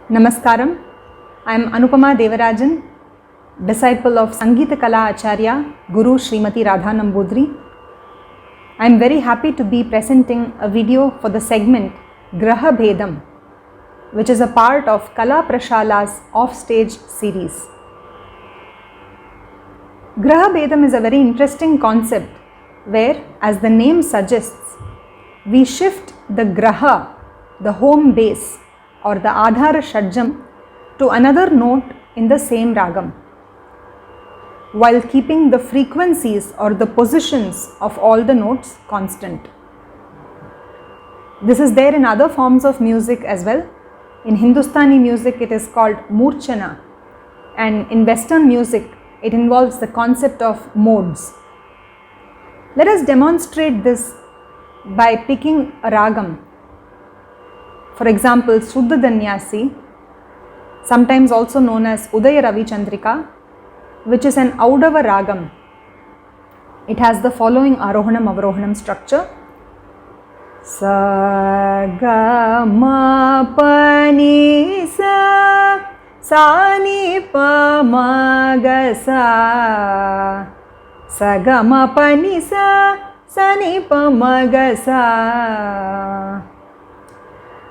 Namaskaram. I am Anupama Devarajan, disciple of Sangeeta Kala Acharya, Guru Srimati Radha Nambudri. I am very happy to be presenting a video for the segment Graha Bhedam, which is a part of Kala Prashala's offstage series. Graha Bhedam is a very interesting concept where, as the name suggests, we shift the Graha, the home base or the Adhara Shadjam, to another note in the same Ragam, while keeping the frequencies or the positions of all the notes constant. This is there in other forms of music as well. In Hindustani music it is called Murchana, and in Western music it involves the concept of modes. Let us demonstrate this by picking a Ragam. For example, Suddha Dhanyasi, sometimes also known as UdayaRaviChandrika, which is an Audava Ragam. It has the following Arohanam Avarohanam structure. Sa ga ma pa ni sa sa ni pa ma ga sa sa ga ma pa ni sa ni pa ma ga sa.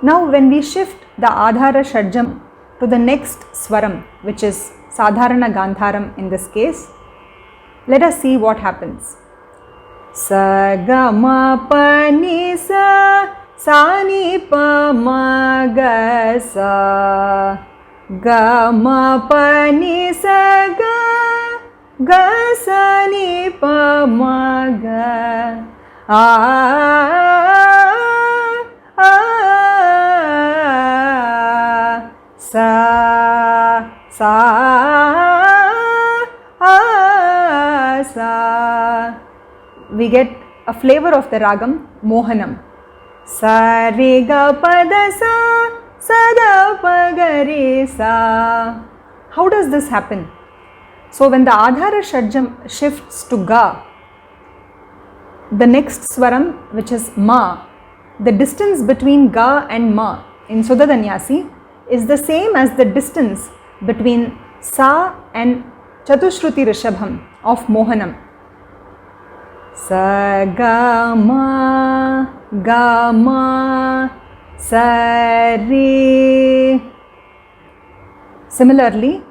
Now when we shift the Adhara Shadjam to the next Swaram, which is Sadharana Gandharam in this case, let us see what happens. Sa ga ma pa ni sa ni pa ma ga sa ga ma pa ni sa ga sa ni pa ma ga sa. We get a flavor of the Ragam Mohanam. Sa re ga pa da sa da pa ga re sa. How does this happen? So when the Adhara Shadjam shifts to Ga, the next Swaram, which is Ma, the distance between Ga and Ma in Suddha Dhanyasi is the same as the distance between Sa and Chatushruti Rishabham of Mohanam. Sa ga ma sa re. Similarly,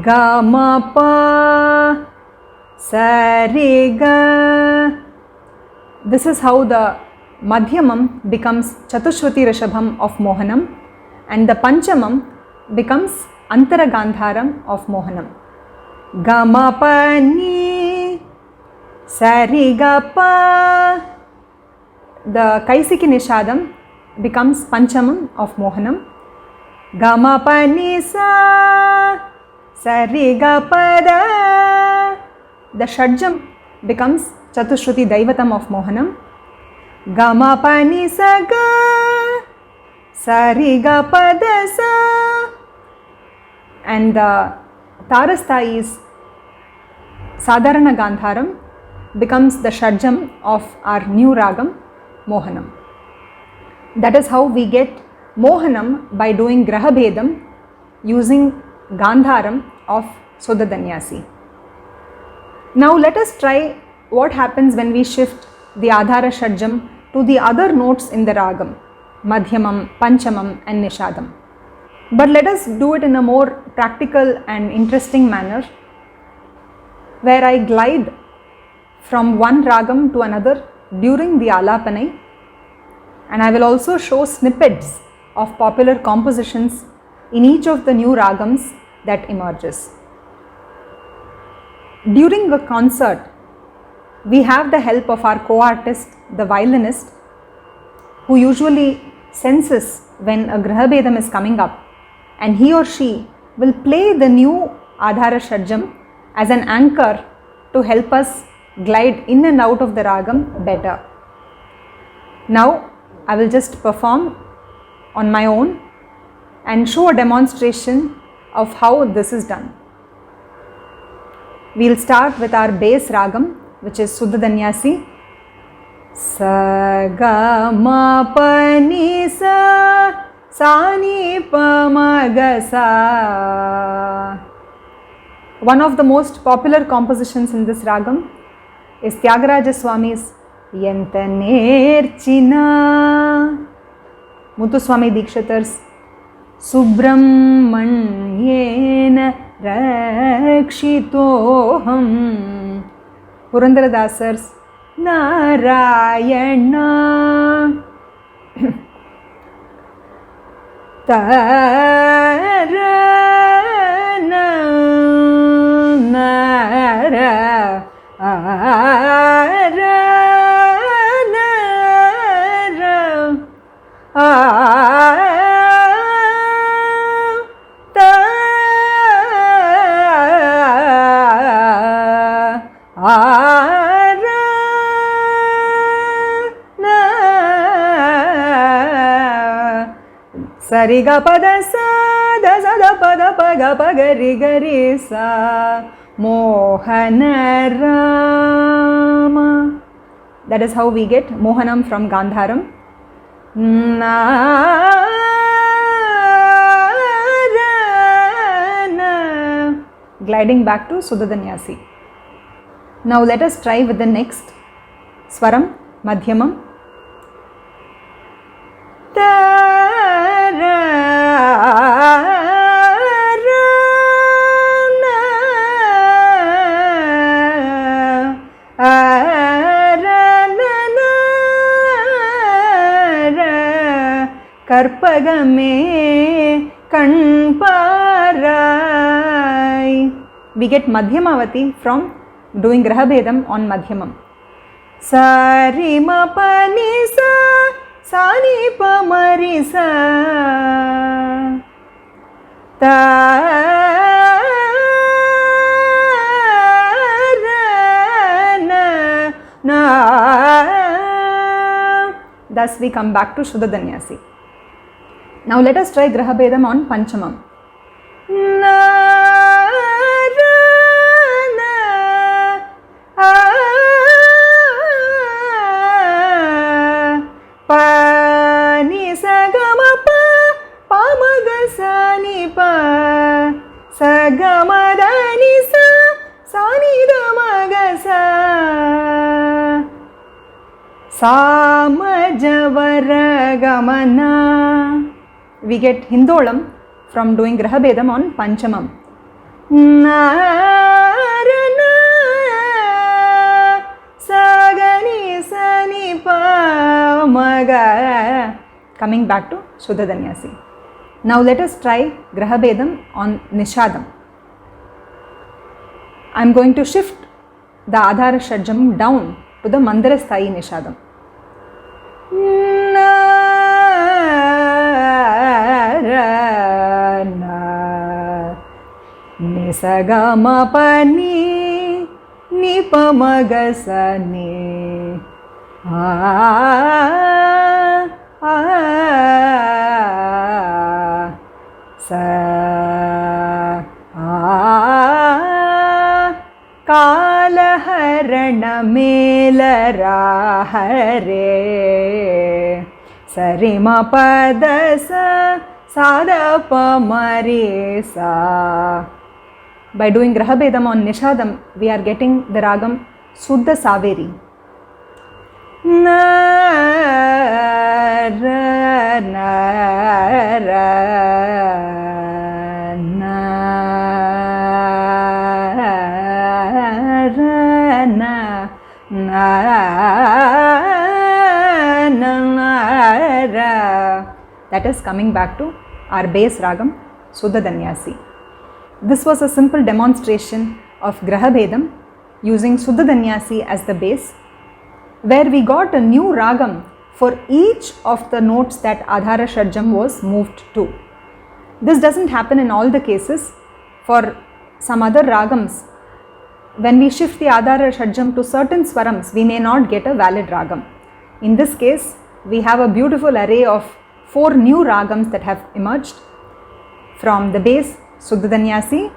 ga ma pa sa re ga. This is how the Madhyamam becomes Chatushruti Rishabham of Mohanam, and the Panchamam becomes Antara Gandharam of Mohanam. Ga ma pa ni sa re ga pa. The Kaisiki Nishadam becomes Panchamam of Mohanam. Ga ma pa ni sa re ga pa da. The Shadjam becomes Chatushruti Daivatam of Mohanam. Ga ma pa ni sa re ga pa da sa. And the Tarasthai is Sadharana Gandharam becomes the Shadjam of our new Ragam Mohanam. That is how we get Mohanam by doing Graha Bhedam using Gandharam of Suddha Dhanyasi. Now let us try what happens when we shift the Adhara Shadjam to the other notes in the Ragam, Madhyamam, Panchamam and Nishadam. But let us do it in a more practical and interesting manner, where I glide from one Ragam to another during the Alapanai, and I will also show snippets of popular compositions in each of the new Ragams that emerges. During a concert, we have the help of our co-artist, the violinist, who usually senses when a Graha Bhedam is coming up, and he or she will play the new Adhara Shadjam as an anchor to help us glide in and out of the Ragam better. Now I will just perform on my own and show a demonstration of how this is done. We will start with our base Ragam, which is Suddha Dhanyasi. Sa ga ma pa ni sa Sani Pamagasa. One of the most popular compositions in this ragam is Tyagaraja Swami's Yenta Nerchina. Muthuswami Dikshitar's Subramanyena Rakshitoham. Purandaradasar's Narayana. Tarana Nara Ara Sariga pada sa da sa da pada paga pagari gari sa Mohana Rama. That is how we get Mohanam from Gandharam. Narana. Gliding back to Suddha Dhanyasi. Now let us try with the next Swaram, Madhyamam. Karpagame Kanparai. We get Madhyamavathi from doing Graha Bhedam on Madhyamam. Sarima Panisa Sani Pamarisa Tarana Na. Thus we come back to Suddha Dhanyasi. Now let us try Graha Bhedam on Panchamam. Pani sagama pa pamaga sani pa sagama dani sa sani damaga sa samajavara gamana. We get Hindolam from doing Graha Bhedam on Panchamam. Narana Sagani Sani Pamaga. Coming back to Suddha Dhanyasi. Now let us try Graha Bhedam on Nishadam. I am going to shift the Adhara Shadjam down to the Mandara Sthayi Nishadam. Nisagama pani nipamagasani sa kalaharana melara hare sarima padasa sadapa marisa. By doing Graha Bhedam on Nishadam, we are getting the Ragam Suddha Saveri. Nara, nara, nara, nara. That is coming back to our base Ragam Suddha Dhanyasi. This was a simple demonstration of Graha Bhedam using Suddha Dhanyasi as the base, where we got a new Ragam for each of the notes that Adhara Shadjam was moved to. This doesn't happen in all the cases. For some other Ragams, when we shift the Adhara Shadjam to certain Swarams, we may not get a valid Ragam. In this case, we have a beautiful array of 4 new Ragams that have emerged from the base Suddha Dhanyasi.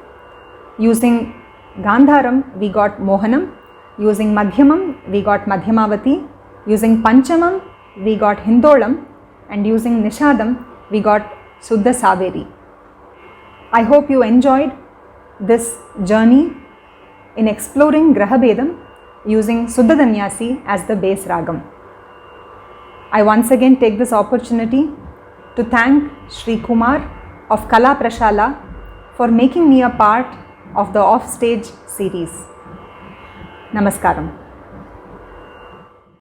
Using Gandharam, we got Mohanam. Using Madhyamam, we got Madhyamavathi. Using Panchamam, we got Hindolam. And using Nishadam, we got Suddha Saveri. I hope you enjoyed this journey in exploring Graha Bhedam using Suddha Dhanyasi as the base Ragam. I once again take this opportunity to thank Sri Kumar of Kala Prashala for making me a part of the Offstage series. Namaskaram.